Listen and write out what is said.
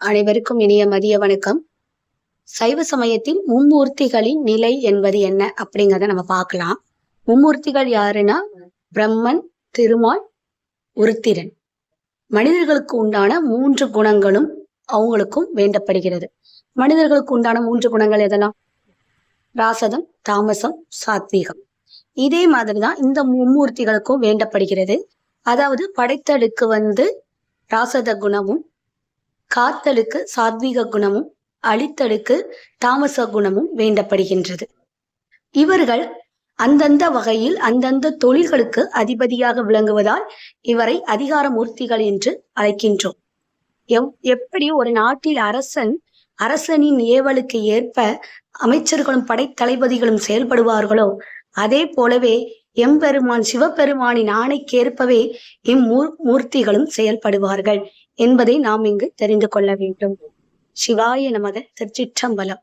அனைவருக்கும் இனிய மதிய வணக்கம். சைவ சமயத்தில் மும்மூர்த்திகளின் நிலை என்பது என்ன அப்படிங்கிறத நம்ம பார்க்கலாம். மும்மூர்த்திகள் யாருன்னா பிரம்மன், திருமால், உருத்திரன். மனிதர்களுக்கு உண்டான 3 குணங்களும் அவங்களுக்கும் வேண்டப்படுகிறது. மனிதர்களுக்கு உண்டான 3 குணங்கள் எதெல்லாம்? ராசதம், தாமசம், சாத்வீகம். இதே மாதிரிதான் இந்த மும்மூர்த்திகளுக்கும் வேண்டப்படுகிறது. அதாவது படைத்தலுக்கு ராசத குணமும், காத்தலுக்கு சாத்வீக குணமும், அழித்தலுக்கு தாமச குணமும் வேண்டப்படுகின்றது. இவர்கள் அந்தந்த வகையில் அந்தந்த தொழில்களுக்கு அதிபதியாக விளங்குவதால் இவரை அதிகார மூர்த்திகள் என்று அழைக்கின்றோம். எப்படி ஒரு நாட்டில் அரசனின் ஏவலுக்கு ஏற்ப அமைச்சர்களும் படைத்தளபதிகளும் செயல்படுவார்களோ அதே போலவே எம்பெருமான் சிவபெருமானின் ஆணைக்கேற்பவே இம்மூர்த்திகளும் செயல்படுவார்கள் என்பதை நாம் இங்கு தெரிந்து கொள்ள வேண்டும். சிவாய நமக. திருச்சிற்றம்பலம்.